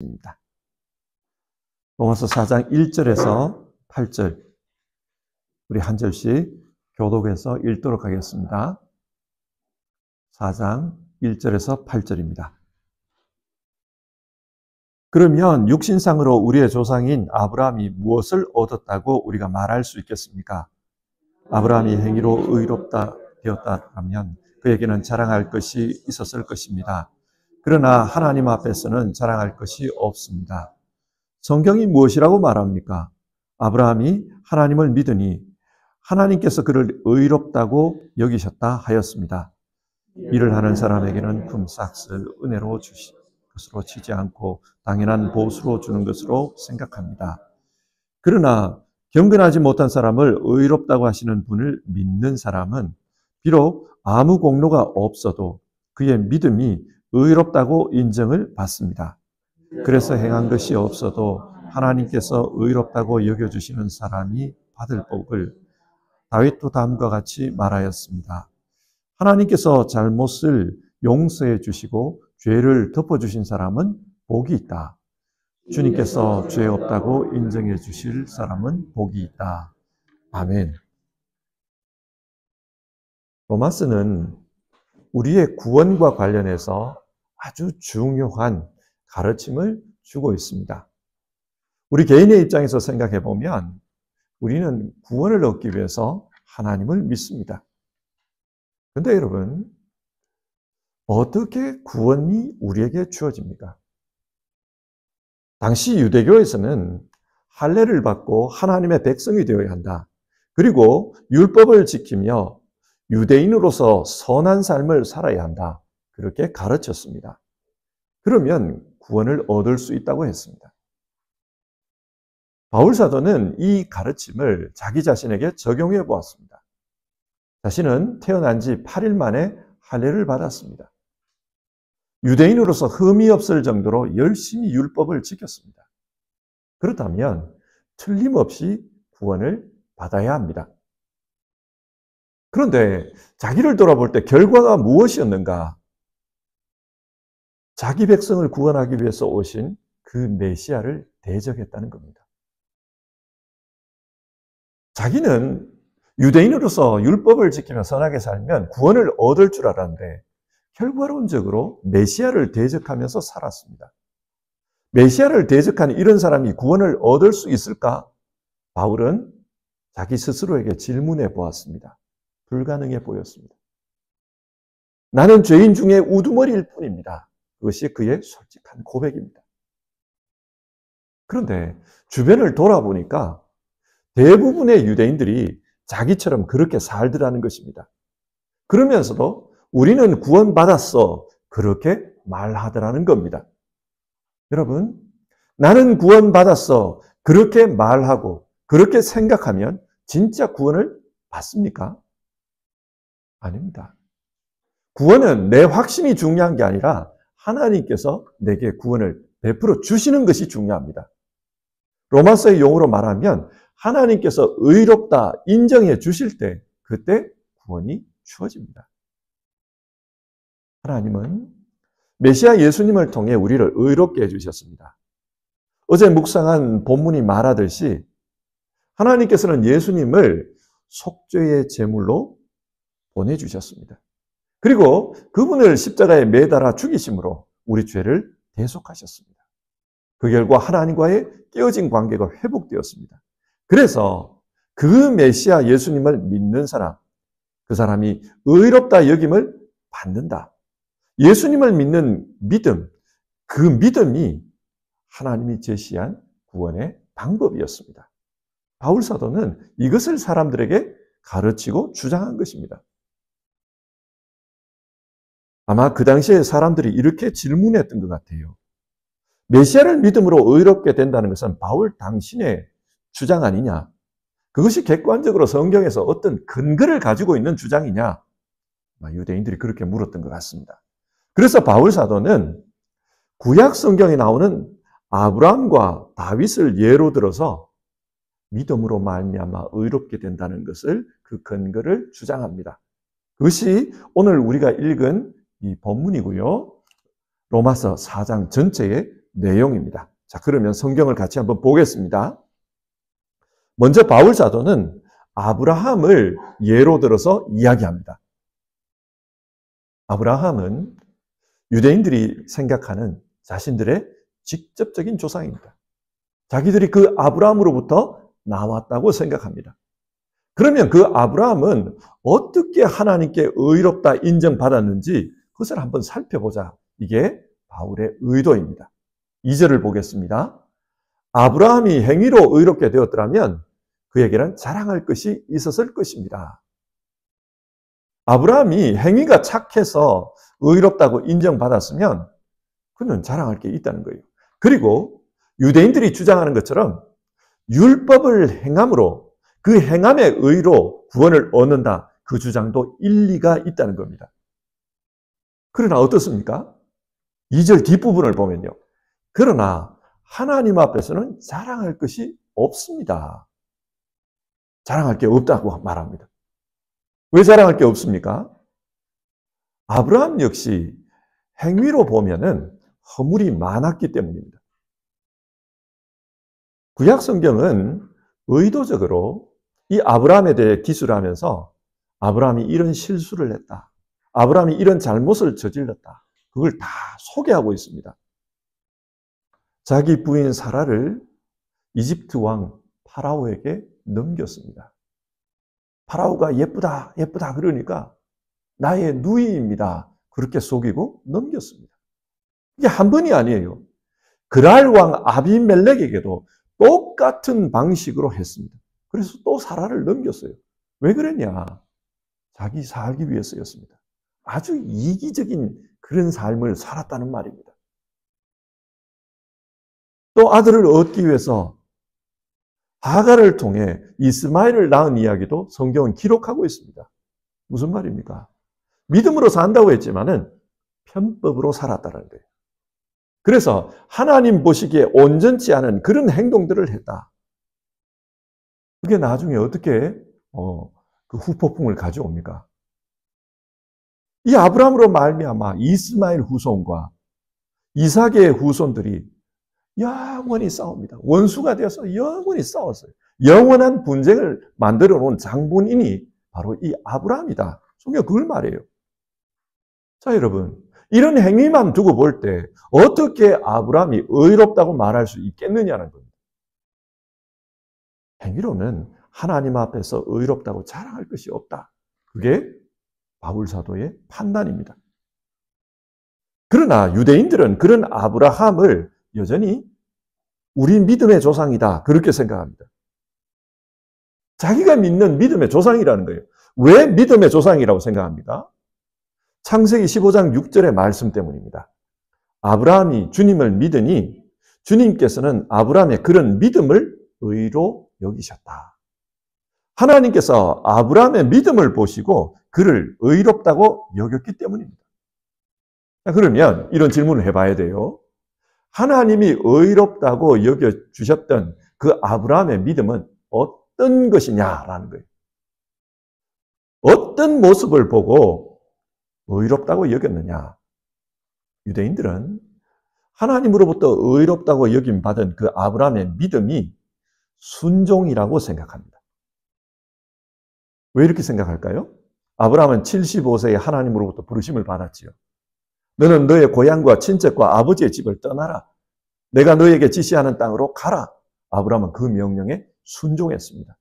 입니다. 로마서 4장 1절에서 8절 우리 한 절씩 교독해서 읽도록 하겠습니다. 4장 1절에서 8절입니다. 그러면 육신상으로 우리의 조상인 아브라함이 무엇을 얻었다고 우리가 말할 수 있겠습니까? 아브라함이 행위로 의롭다 되었다면 그에게는 자랑할 것이 있었을 것입니다. 그러나 하나님 앞에서는 자랑할 것이 없습니다. 성경이 무엇이라고 말합니까? 아브라함이 하나님을 믿으니 하나님께서 그를 의롭다고 여기셨다 하였습니다. 일을 하는 사람에게는 금삭슬 은혜로 주신 것으로 치지 않고 당연한 보수로 주는 것으로 생각합니다. 그러나 경건하지 못한 사람을 의롭다고 하시는 분을 믿는 사람은 비록 아무 공로가 없어도 그의 믿음이 의롭다고 인정을 받습니다. 그래서 행한 것이 없어도 하나님께서 의롭다고 여겨주시는 사람이 받을 복을 다윗도 다음과 같이 말하였습니다. 하나님께서 잘못을 용서해 주시고 죄를 덮어주신 사람은 복이 있다. 주님께서 죄 없다고 인정해 주실 사람은 복이 있다. 아멘. 로마서는 우리의 구원과 관련해서 아주 중요한 가르침을 주고 있습니다. 우리 개인의 입장에서 생각해 보면 우리는 구원을 얻기 위해서 하나님을 믿습니다. 그런데 여러분, 어떻게 구원이 우리에게 주어집니까? 당시 유대교에서는 할례를 받고 하나님의 백성이 되어야 한다. 그리고 율법을 지키며 유대인으로서 선한 삶을 살아야 한다. 그렇게 가르쳤습니다. 그러면 구원을 얻을 수 있다고 했습니다. 바울 사도는 이 가르침을 자기 자신에게 적용해 보았습니다. 자신은 태어난 지 8일 만에 할례를 받았습니다. 유대인으로서 흠이 없을 정도로 열심히 율법을 지켰습니다. 그렇다면 틀림없이 구원을 받아야 합니다. 그런데 자기를 돌아볼 때 결과가 무엇이었는가? 자기 백성을 구원하기 위해서 오신 그 메시아를 대적했다는 겁니다. 자기는 유대인으로서 율법을 지키며 선하게 살면 구원을 얻을 줄 알았는데 결과론적으로 메시아를 대적하면서 살았습니다. 메시아를 대적한 이런 사람이 구원을 얻을 수 있을까? 바울은 자기 스스로에게 질문해 보았습니다. 불가능해 보였습니다. 나는 죄인 중에 우두머리일 뿐입니다. 그것이 그의 솔직한 고백입니다. 그런데 주변을 돌아보니까 대부분의 유대인들이 자기처럼 그렇게 살더라는 것입니다. 그러면서도 우리는 구원받았어. 그렇게 말하더라는 겁니다. 여러분, 나는 구원받았어. 그렇게 말하고 그렇게 생각하면 진짜 구원을 받습니까? 아닙니다. 구원은 내 확신이 중요한 게 아니라 하나님께서 내게 구원을 베풀어 주시는 것이 중요합니다. 로마서의 용어로 말하면 하나님께서 의롭다 인정해 주실 때 그때 구원이 주어집니다. 하나님은 메시아 예수님을 통해 우리를 의롭게 해주셨습니다. 어제 묵상한 본문이 말하듯이 하나님께서는 예수님을 속죄의 제물로 보내주셨습니다. 그리고 그분을 십자가에 매달아 죽이심으로 우리 죄를 대속하셨습니다. 그 결과 하나님과의 깨어진 관계가 회복되었습니다. 그래서 그 메시아 예수님을 믿는 사람, 그 사람이 의롭다 여김을 받는다. 예수님을 믿는 믿음, 그 믿음이 하나님이 제시한 구원의 방법이었습니다. 바울 사도는 이것을 사람들에게 가르치고 주장한 것입니다. 아마 그 당시에 사람들이 이렇게 질문했던 것 같아요. 메시아를 믿음으로 의롭게 된다는 것은 바울 당신의 주장 아니냐? 그것이 객관적으로 성경에서 어떤 근거를 가지고 있는 주장이냐? 유대인들이 그렇게 물었던 것 같습니다. 그래서 바울 사도는 구약 성경에 나오는 아브라함과 다윗을 예로 들어서 믿음으로 말미암아 의롭게 된다는 것을 그 근거를 주장합니다. 그것이 오늘 우리가 읽은 이 본문이고요. 로마서 4장 전체의 내용입니다. 자, 그러면 성경을 같이 한번 보겠습니다. 먼저 바울 사도는 아브라함을 예로 들어서 이야기합니다. 아브라함은 유대인들이 생각하는 자신들의 직접적인 조상입니다. 자기들이 그 아브라함으로부터 나왔다고 생각합니다. 그러면 그 아브라함은 어떻게 하나님께 의롭다 인정받았는지 그것을 한번 살펴보자. 이게 바울의 의도입니다. 2절을 보겠습니다. 아브라함이 행위로 의롭게 되었더라면 그에게는 자랑할 것이 있었을 것입니다. 아브라함이 행위가 착해서 의롭다고 인정받았으면 그는 자랑할 게 있다는 거예요. 그리고 유대인들이 주장하는 것처럼 율법을 행함으로 그 행함의 의로 구원을 얻는다. 그 주장도 일리가 있다는 겁니다. 그러나 어떻습니까? 2절 뒷부분을 보면요. 그러나 하나님 앞에서는 자랑할 것이 없습니다. 자랑할 게 없다고 말합니다. 왜 자랑할 게 없습니까? 아브라함 역시 행위로 보면은 허물이 많았기 때문입니다. 구약 성경은 의도적으로 이 아브라함에 대해 기술하면서 아브라함이 이런 실수를 했다. 아브라함이 이런 잘못을 저질렀다. 그걸 다 소개하고 있습니다. 자기 부인 사라를 이집트 왕 파라오에게 넘겼습니다. 파라오가 예쁘다, 예쁘다 그러니까 나의 누이입니다. 그렇게 속이고 넘겼습니다. 이게 한 번이 아니에요. 그랄 왕 아비멜렉에게도 똑같은 방식으로 했습니다. 그래서 또 사라를 넘겼어요. 왜 그랬냐? 자기 살기 위해서였습니다. 아주 이기적인 그런 삶을 살았다는 말입니다. 또 아들을 얻기 위해서 하갈을 통해 이스마엘을 낳은 이야기도 성경은 기록하고 있습니다. 무슨 말입니까? 믿음으로 산다고 했지만은 편법으로 살았다는 거예요. 그래서 하나님 보시기에 온전치 않은 그런 행동들을 했다. 그게 나중에 어떻게 그 후폭풍을 가져옵니까? 이 아브라함으로 말미암아 이스마엘 후손과 이삭의 후손들이 영원히 싸웁니다. 원수가 되어서 영원히 싸웠어요. 영원한 분쟁을 만들어 놓은 장본인이 바로 이 아브라함이다. 성경 그걸 말해요. 자, 여러분, 이런 행위만 두고 볼 때 어떻게 아브라함이 의롭다고 말할 수 있겠느냐는 겁니다. 행위로는 하나님 앞에서 의롭다고 자랑할 것이 없다. 그게 바울 사도의 판단입니다. 그러나 유대인들은 그런 아브라함을 여전히 우리 믿음의 조상이다. 그렇게 생각합니다. 자기가 믿는 믿음의 조상이라는 거예요. 왜 믿음의 조상이라고 생각합니까? 창세기 15장 6절의 말씀 때문입니다. 아브라함이 주님을 믿으니 주님께서는 아브라함의 그런 믿음을 의로 여기셨다. 하나님께서 아브라함의 믿음을 보시고 그를 의롭다고 여겼기 때문입니다. 그러면 이런 질문을 해봐야 돼요. 하나님이 의롭다고 여겨주셨던 그 아브라함의 믿음은 어떤 것이냐라는 거예요. 어떤 모습을 보고 의롭다고 여겼느냐. 유대인들은 하나님으로부터 의롭다고 여김받은 그 아브라함의 믿음이 순종이라고 생각합니다. 왜 이렇게 생각할까요? 아브라함은 75세에 하나님으로부터 부르심을 받았지요. 너는 너의 고향과 친척과 아버지의 집을 떠나라. 내가 너에게 지시하는 땅으로 가라. 아브라함은 그 명령에 순종했습니다.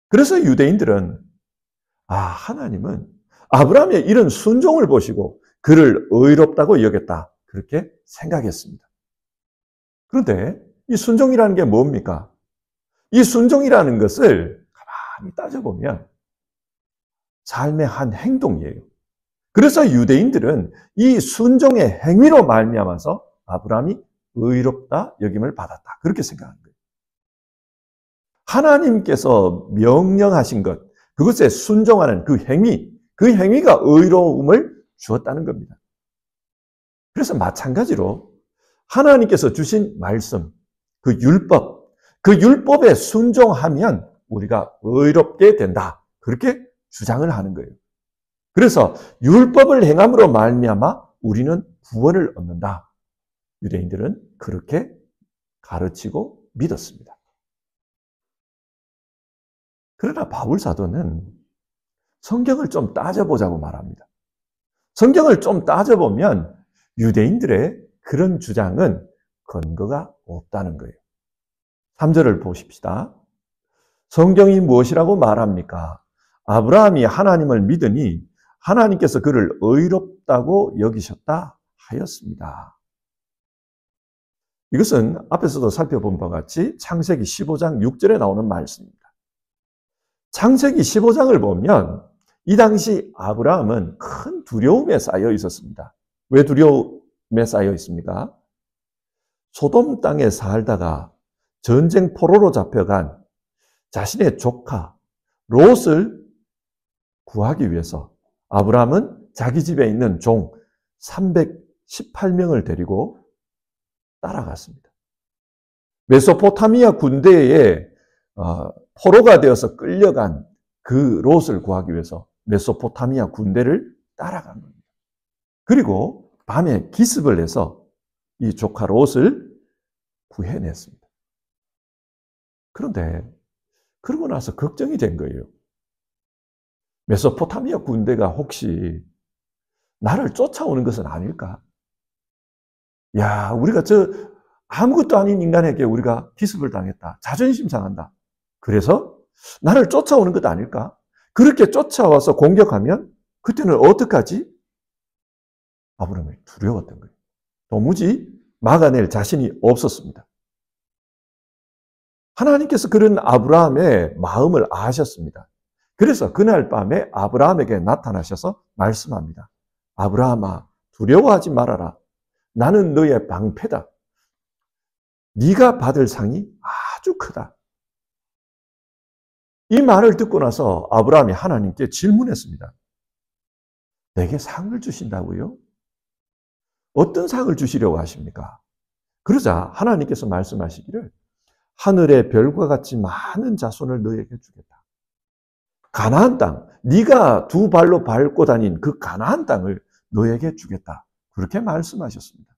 그래서 유대인들은 하나님은 아브라함의 이런 순종을 보시고 그를 의롭다고 여겼다. 그렇게 생각했습니다. 그런데 이 순종이라는 게 뭡니까? 이 순종이라는 것을 가만히 따져보면 삶의 한 행동이에요. 그래서 유대인들은 이 순종의 행위로 말미암아서 아브라함이 의롭다 여김을 받았다. 그렇게 생각하는 거예요. 하나님께서 명령하신 것, 그것에 순종하는 그 행위가 의로움을 주었다는 겁니다. 그래서 마찬가지로 하나님께서 주신 말씀, 그 율법에 순종하면 우리가 의롭게 된다. 그렇게 주장을 하는 거예요. 그래서 율법을 행함으로 말미암아 우리는 구원을 얻는다. 유대인들은 그렇게 가르치고 믿었습니다. 그러나 바울 사도는 성경을 좀 따져보자고 말합니다. 성경을 좀 따져보면 유대인들의 그런 주장은 근거가 없다는 거예요. 3절을 보십시다. 성경이 무엇이라고 말합니까? 아브라함이 하나님을 믿으니 하나님께서 그를 의롭다고 여기셨다 하였습니다. 이것은 앞에서도 살펴본 바와 같이 창세기 15장 6절에 나오는 말씀입니다. 창세기 15장을 보면 이 당시 아브라함은 큰 두려움에 쌓여 있었습니다. 왜 두려움에 쌓여 있습니까? 소돔 땅에 살다가 전쟁 포로로 잡혀간 자신의 조카 롯을 구하기 위해서 아브라함은 자기 집에 있는 종 318명을 데리고 따라갔습니다. 메소포타미아 군대에 포로가 되어서 끌려간 그 롯을 구하기 위해서 메소포타미아 군대를 따라간 겁니다. 그리고 밤에 기습을 해서 이 조카 롯을 구해냈습니다. 그런데 그러고 나서 걱정이 된 거예요. 메소포타미아 군대가 혹시 나를 쫓아오는 것은 아닐까? 야, 우리가 아무것도 아닌 인간에게 우리가 기습을 당했다. 자존심 상한다. 그래서 나를 쫓아오는 것 아닐까? 그렇게 쫓아와서 공격하면 그때는 어떡하지? 아브라함이 두려웠던 거예요. 도무지 막아낼 자신이 없었습니다. 하나님께서 그런 아브라함의 마음을 아셨습니다. 그래서 그날 밤에 아브라함에게 나타나셔서 말씀합니다. 아브라함아, 두려워하지 말아라. 나는 너의 방패다. 네가 받을 상이 아주 크다. 이 말을 듣고 나서 아브라함이 하나님께 질문했습니다. 내게 상을 주신다고요? 어떤 상을 주시려고 하십니까? 그러자 하나님께서 말씀하시기를 하늘의 별과 같이 많은 자손을 너에게 주겠다. 가나안 땅, 네가 두 발로 밟고 다닌 그 가나안 땅을 너에게 주겠다. 그렇게 말씀하셨습니다.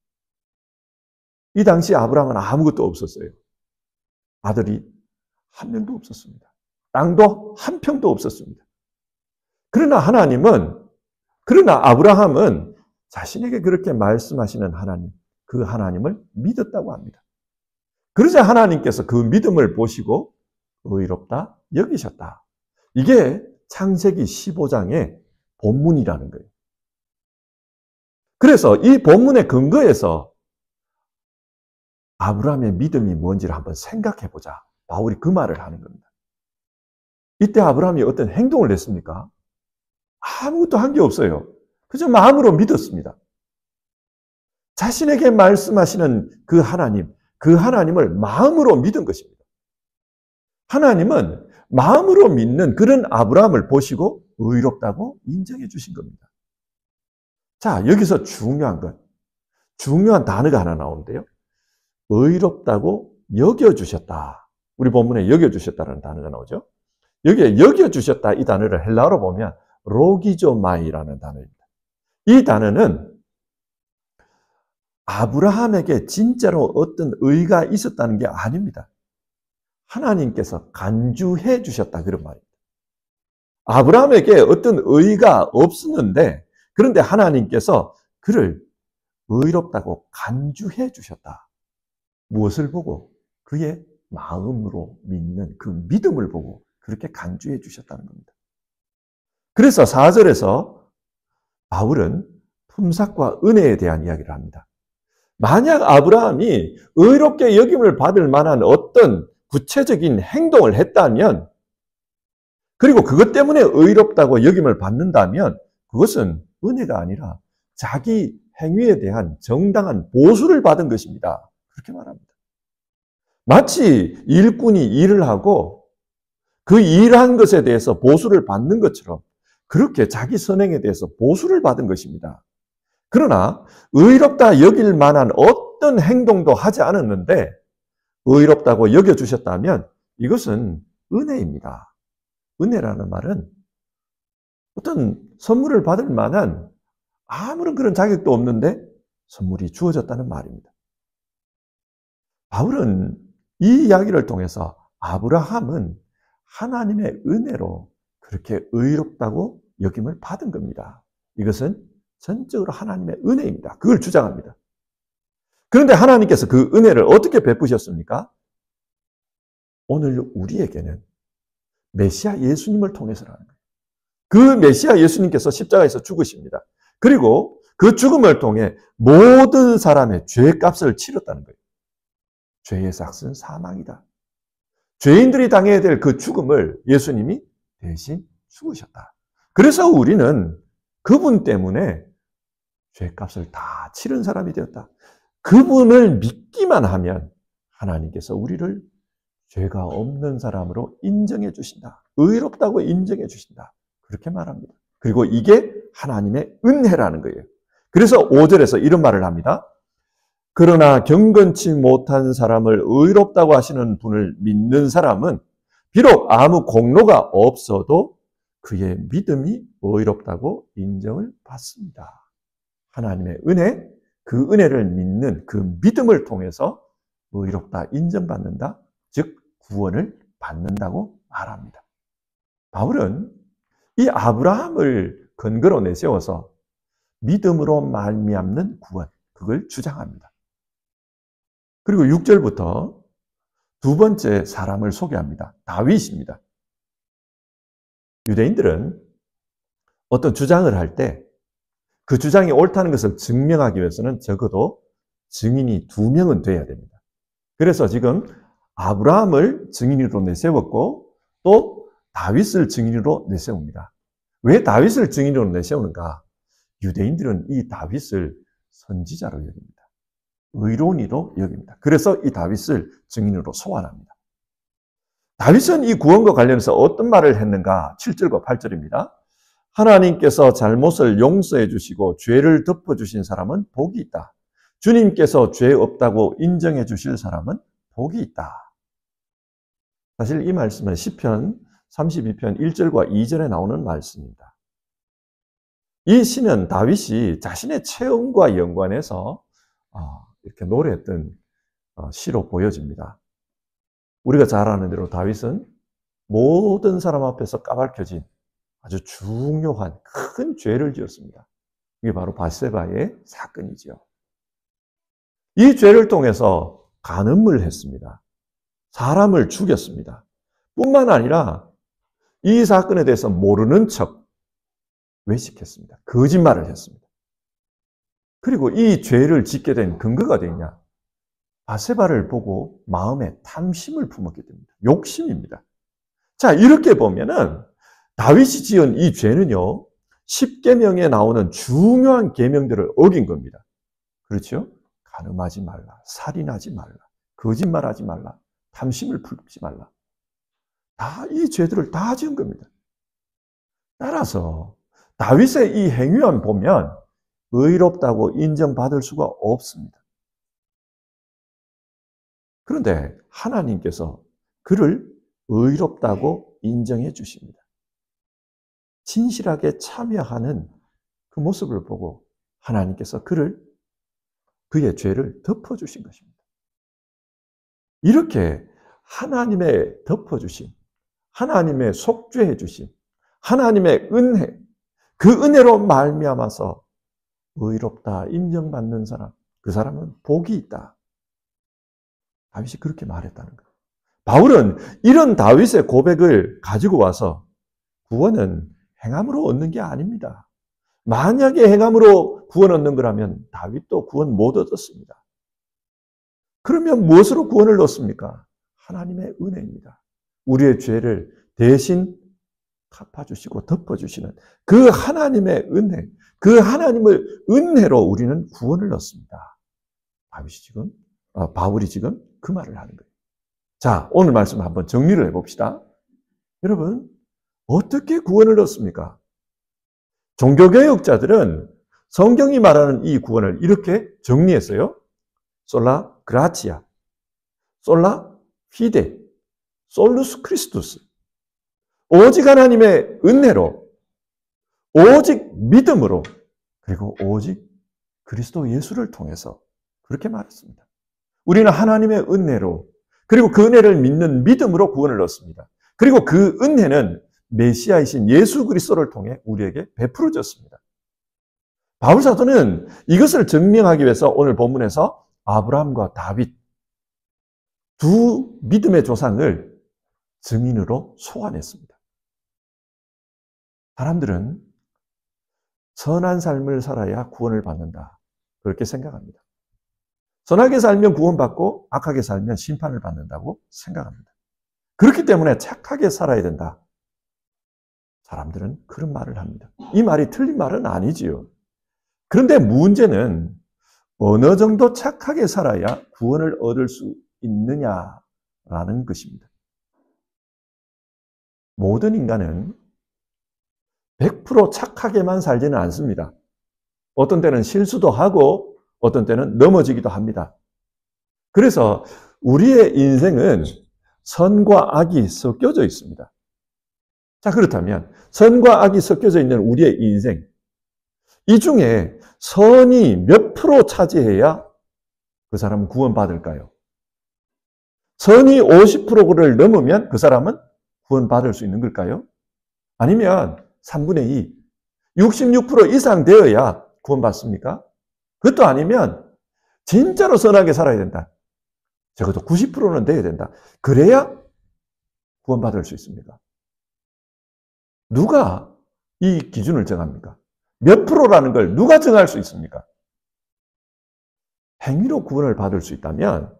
이 당시 아브라함은 아무것도 없었어요. 아들이 한 명도 없었습니다. 땅도 한 평도 없었습니다. 그러나 아브라함은 자신에게 그렇게 말씀하시는 하나님, 그 하나님을 믿었다고 합니다. 그러자 하나님께서 그 믿음을 보시고 의롭다 여기셨다. 이게 창세기 15장의 본문이라는 거예요. 그래서 이 본문의 근거에서 아브라함의 믿음이 뭔지를 한번 생각해 보자. 바울이 그 말을 하는 겁니다. 이때 아브라함이 어떤 행동을 했습니까? 아무것도 한 게 없어요. 그저 마음으로 믿었습니다. 자신에게 말씀하시는 그 하나님을 마음으로 믿은 것입니다. 하나님은 마음으로 믿는 그런 아브라함을 보시고 의롭다고 인정해 주신 겁니다. 자, 여기서 중요한 단어가 하나 나오는데요. 의롭다고 여겨주셨다. 우리 본문에 여겨주셨다는 단어가 나오죠. 여기에 여겨주셨다 이 단어를 헬라어로 보면 로기조마이라는 단어입니다. 이 단어는 아브라함에게 진짜로 어떤 의가 있었다는 게 아닙니다. 하나님께서 간주해 주셨다 그런 말입니다. 아브라함에게 어떤 의가 없었는데 그런데 하나님께서 그를 의롭다고 간주해 주셨다. 무엇을 보고? 그의 마음으로 믿는 그 믿음을 보고 그렇게 간주해 주셨다는 겁니다. 그래서 4절에서 바울은 품삯과 은혜에 대한 이야기를 합니다. 만약 아브라함이 의롭게 여김을 받을 만한 어떤 구체적인 행동을 했다면, 그리고 그것 때문에 의롭다고 여김을 받는다면 그것은 은혜가 아니라 자기 행위에 대한 정당한 보수를 받은 것입니다. 그렇게 말합니다. 마치 일꾼이 일을 하고 그 일한 것에 대해서 보수를 받는 것처럼 그렇게 자기 선행에 대해서 보수를 받은 것입니다. 그러나 의롭다 여길 만한 어떤 행동도 하지 않았는데 의롭다고 여겨주셨다면 이것은 은혜입니다. 은혜라는 말은 어떤 선물을 받을 만한 아무런 그런 자격도 없는데 선물이 주어졌다는 말입니다. 바울은 이 이야기를 통해서 아브라함은 하나님의 은혜로 그렇게 의롭다고 여김을 받은 겁니다. 이것은 전적으로 하나님의 은혜입니다. 그걸 주장합니다. 그런데 하나님께서 그 은혜를 어떻게 베푸셨습니까? 오늘 우리에게는 메시아 예수님을 통해서라는 거예요. 그 메시아 예수님께서 십자가에서 죽으십니다. 그리고 그 죽음을 통해 모든 사람의 죄값을 치렀다는 거예요. 죄의 삭은 사망이다. 죄인들이 당해야 될 그 죽음을 예수님이 대신 죽으셨다. 그래서 우리는 그분 때문에 죄값을 다 치른 사람이 되었다. 그분을 믿기만 하면 하나님께서 우리를 죄가 없는 사람으로 인정해 주신다. 의롭다고 인정해 주신다. 그렇게 말합니다. 그리고 이게 하나님의 은혜라는 거예요. 그래서 5절에서 이런 말을 합니다. 그러나 경건치 못한 사람을 의롭다고 하시는 분을 믿는 사람은 비록 아무 공로가 없어도 그의 믿음이 의롭다고 인정을 받습니다. 하나님의 은혜, 그 은혜를 믿는 그 믿음을 통해서 의롭다 인정받는다, 즉 구원을 받는다고 말합니다. 바울은 이 아브라함을 근거로 내세워서 믿음으로 말미암는 구원, 그걸 주장합니다. 그리고 6절부터 두 번째 사람을 소개합니다. 다윗입니다. 유대인들은 어떤 주장을 할 때 그 주장이 옳다는 것을 증명하기 위해서는 적어도 증인이 2명은 돼야 됩니다. 그래서 지금 아브라함을 증인으로 내세웠고 또 다윗을 증인으로 내세웁니다. 왜 다윗을 증인으로 내세우는가? 유대인들은 이 다윗을 선지자로 여깁니다. 의로운 이로 여깁니다. 그래서 이 다윗을 증인으로 소환합니다. 다윗은 이 구원과 관련해서 어떤 말을 했는가? 7절과 8절입니다. 하나님께서 잘못을 용서해 주시고 죄를 덮어주신 사람은 복이 있다. 주님께서 죄 없다고 인정해 주실 사람은 복이 있다. 사실 이 말씀은 시편 32편 1절과 2절에 나오는 말씀입니다. 이 시는 다윗이 자신의 체험과 연관해서 이렇게 노래했던 시로 보여집니다. 우리가 잘 아는 대로 다윗은 모든 사람 앞에서 까발켜진 아주 중요한 큰 죄를 지었습니다. 이게 바로 바세바의 사건이죠. 이 죄를 통해서 간음을 했습니다. 사람을 죽였습니다. 뿐만 아니라 이 사건에 대해서 모르는 척 외식했습니다. 거짓말을 했습니다. 그리고 이 죄를 짓게 된 근거가 되냐? 바세바를 보고 마음에 탐심을 품었기 때문입니다. 욕심입니다. 자, 이렇게 보면은 다윗이 지은 이 죄는요, 10계명에 나오는 중요한 계명들을 어긴 겁니다. 그렇죠? 간음하지 말라, 살인하지 말라, 거짓말하지 말라, 탐심을 품지 말라. 다 이 죄들을 다 지은 겁니다. 따라서 다윗의 이 행위만 보면 의롭다고 인정받을 수가 없습니다. 그런데 하나님께서 그를 의롭다고 인정해 주십니다. 진실하게 참여하는 그 모습을 보고 하나님께서 그의 죄를 덮어주신 것입니다. 이렇게 하나님의 덮어주심, 하나님의 속죄해 주심, 하나님의 은혜, 그 은혜로 말미암아서 의롭다 인정받는 사람, 그 사람은 복이 있다. 다윗이 그렇게 말했다는 거예요. 바울은 이런 다윗의 고백을 가지고 와서 구원은 행함으로 얻는 게 아닙니다. 만약에 행함으로 구원 얻는 거라면 다윗도 구원 못 얻었습니다. 그러면 무엇으로 구원을 얻습니까? 하나님의 은혜입니다. 우리의 죄를 대신 갚아주시고 덮어주시는 그 하나님의 은혜, 그 하나님의 은혜로 우리는 구원을 얻습니다. 바울이 지금 그 말을 하는 거예요. 자, 오늘 말씀 한번 정리를 해봅시다. 여러분, 어떻게 구원을 얻습니까? 종교개혁자들은 성경이 말하는 이 구원을 이렇게 정리했어요. 솔라 그라치아, 솔라 피데, 솔루스 크리스투스. 오직 하나님의 은혜로, 오직 믿음으로, 그리고 오직 그리스도 예수를 통해서 그렇게 말했습니다. 우리는 하나님의 은혜로, 그리고 그 은혜를 믿는 믿음으로 구원을 얻습니다. 그리고 그 은혜는 메시아이신 예수 그리스도를 통해 우리에게 베풀어졌습니다. 바울 사도는 이것을 증명하기 위해서 오늘 본문에서 아브라함과 다윗 두 믿음의 조상을 증인으로 소환했습니다. 사람들은 선한 삶을 살아야 구원을 받는다, 그렇게 생각합니다. 선하게 살면 구원받고 악하게 살면 심판을 받는다고 생각합니다. 그렇기 때문에 착하게 살아야 된다. 사람들은 그런 말을 합니다. 이 말이 틀린 말은 아니지요. 그런데 문제는 어느 정도 착하게 살아야 구원을 얻을 수 있느냐라는 것입니다. 모든 인간은 100% 착하게만 살지는 않습니다. 어떤 때는 실수도 하고 어떤 때는 넘어지기도 합니다. 그래서 우리의 인생은 선과 악이 섞여져 있습니다. 자, 그렇다면 선과 악이 섞여져 있는 우리의 인생, 이 중에 선이 몇 프로 차지해야 그 사람은 구원받을까요? 선이 50%를 넘으면 그 사람은 구원받을 수 있는 걸까요? 아니면 3분의 2, 66% 이상 되어야 구원받습니까? 그것도 아니면 진짜로 선하게 살아야 된다. 적어도 90%는 돼야 된다. 그래야 구원받을 수 있습니다. 누가 이 기준을 정합니까? 몇 프로라는 걸 누가 정할 수 있습니까? 행위로 구원을 받을 수 있다면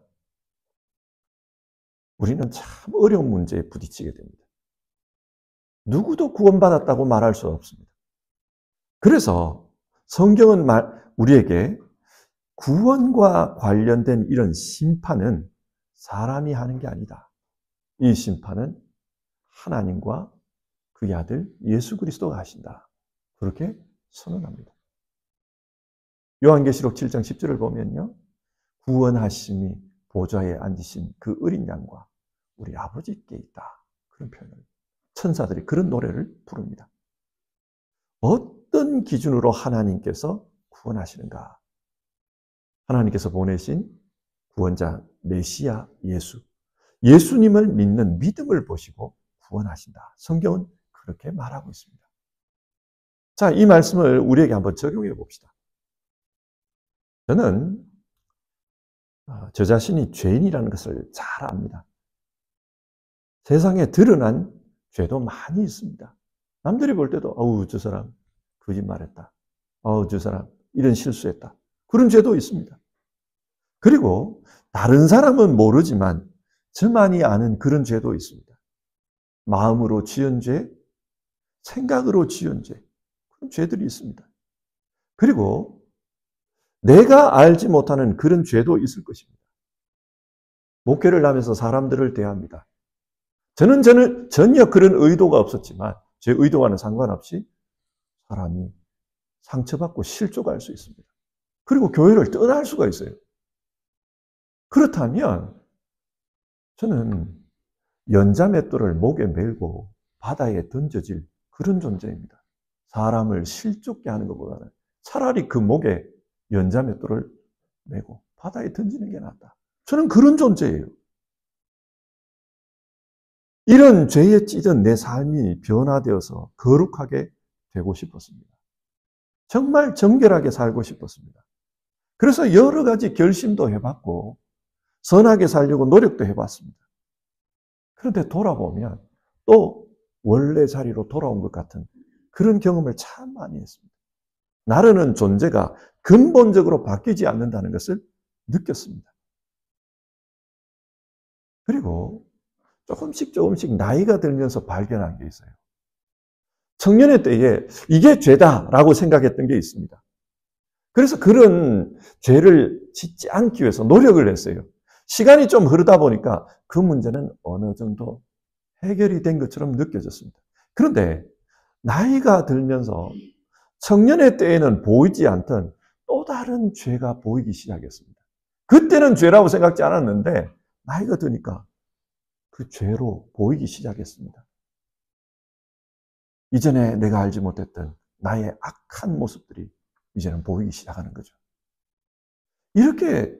우리는 참 어려운 문제에 부딪히게 됩니다. 누구도 구원받았다고 말할 수 없습니다. 그래서 성경은 우리에게 구원과 관련된 이런 심판은 사람이 하는 게 아니다. 이 심판은 하나님과 그의 아들 예수 그리스도가 하신다. 그렇게 선언합니다. 요한계시록 7장 10절을 보면요, 구원하심이 보좌에 앉으신 그 어린 양과 우리 아버지께 있다. 그런 표현을, 천사들이 그런 노래를 부릅니다. 어떤 기준으로 하나님께서 구원하시는가? 하나님께서 보내신 구원자 메시아 예수, 예수님을 믿는 믿음을 보시고 구원하신다. 성경은 그렇게 말하고 있습니다. 자, 이 말씀을 우리에게 한번 적용해 봅시다. 저는 저 자신이 죄인이라는 것을 잘 압니다. 세상에 드러난 죄도 많이 있습니다. 남들이 볼 때도 어우, 저 사람 거짓말했다. 어우, 저 사람 이런 실수했다. 그런 죄도 있습니다. 그리고 다른 사람은 모르지만 저만이 아는 그런 죄도 있습니다. 마음으로 지은 죄, 생각으로 지은 죄, 그런 죄들이 있습니다. 그리고 내가 알지 못하는 그런 죄도 있을 것입니다. 목회를 하면서 사람들을 대합니다. 저는 전혀 그런 의도가 없었지만 제 의도와는 상관없이 사람이 상처받고 실족할 수 있습니다. 그리고 교회를 떠날 수가 있어요. 그렇다면 저는 연자맷돌을 목에 메고 바다에 던져질 그런 존재입니다. 사람을 실족게 하는 것보다는 차라리 그 목에 연자맷돌을 메고 바다에 던지는 게 낫다. 저는 그런 존재예요. 이런 죄에 찌든 내 삶이 변화되어서 거룩하게 되고 싶었습니다. 정말 정결하게 살고 싶었습니다. 그래서 여러 가지 결심도 해봤고 선하게 살려고 노력도 해봤습니다. 그런데 돌아보면 또 원래 자리로 돌아온 것 같은 그런 경험을 참 많이 했습니다. 나라는 존재가 근본적으로 바뀌지 않는다는 것을 느꼈습니다. 그리고 조금씩 나이가 들면서 발견한 게 있어요. 청년의 때에 이게 죄다라고 생각했던 게 있습니다. 그래서 그런 죄를 짓지 않기 위해서 노력을 했어요. 시간이 좀 흐르다 보니까 그 문제는 어느 정도 해결이 된 것처럼 느껴졌습니다. 그런데 나이가 들면서 청년의 때에는 보이지 않던 또 다른 죄가 보이기 시작했습니다. 그때는 죄라고 생각지 않았는데 나이가 드니까 그 죄로 보이기 시작했습니다. 이전에 내가 알지 못했던 나의 악한 모습들이 이제는 보이기 시작하는 거죠. 이렇게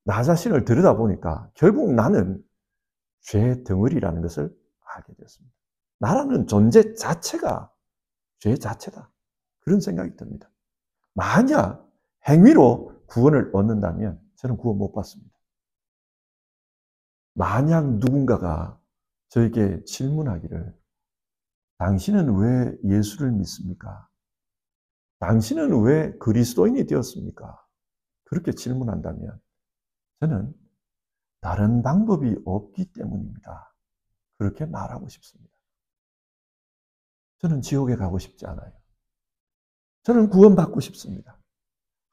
나 자신을 들여다보니까 결국 나는 죄의 덩어리라는 것을 알게 되었습니다. 나라는 존재 자체가 죄 자체다. 그런 생각이 듭니다. 만약 행위로 구원을 얻는다면 저는 구원 못 받습니다. 만약 누군가가 저에게 질문하기를 당신은 왜 예수를 믿습니까? 당신은 왜 그리스도인이 되었습니까? 그렇게 질문한다면 저는 다른 방법이 없기 때문입니다. 그렇게 말하고 싶습니다. 저는 지옥에 가고 싶지 않아요. 저는 구원받고 싶습니다.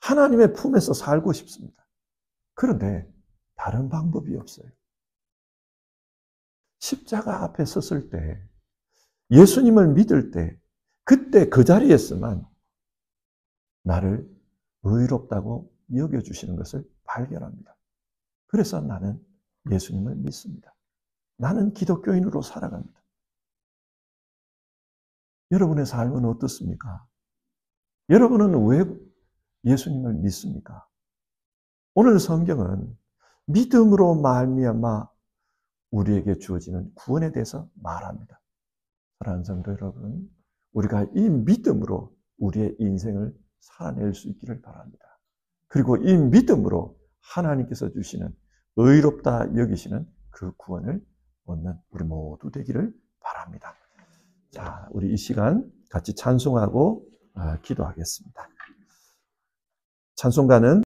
하나님의 품에서 살고 싶습니다. 그런데 다른 방법이 없어요. 십자가 앞에 섰을 때, 예수님을 믿을 때, 그때 그 자리에서만 나를 의롭다고 여겨주시는 것을 발견합니다. 그래서 나는 예수님을 믿습니다. 나는 기독교인으로 살아갑니다. 여러분의 삶은 어떻습니까? 여러분은 왜 예수님을 믿습니까? 오늘 성경은 믿음으로 말미암아 우리에게 주어지는 구원에 대해서 말합니다. 사랑하는 성도 여러분, 우리가 이 믿음으로 우리의 인생을 살아낼 수 있기를 바랍니다. 그리고 이 믿음으로 하나님께서 주시는 의롭다 여기시는 그 구원을 얻는 우리 모두 되기를 바랍니다. 자, 우리 이 시간 같이 찬송하고 기도하겠습니다. 찬송가는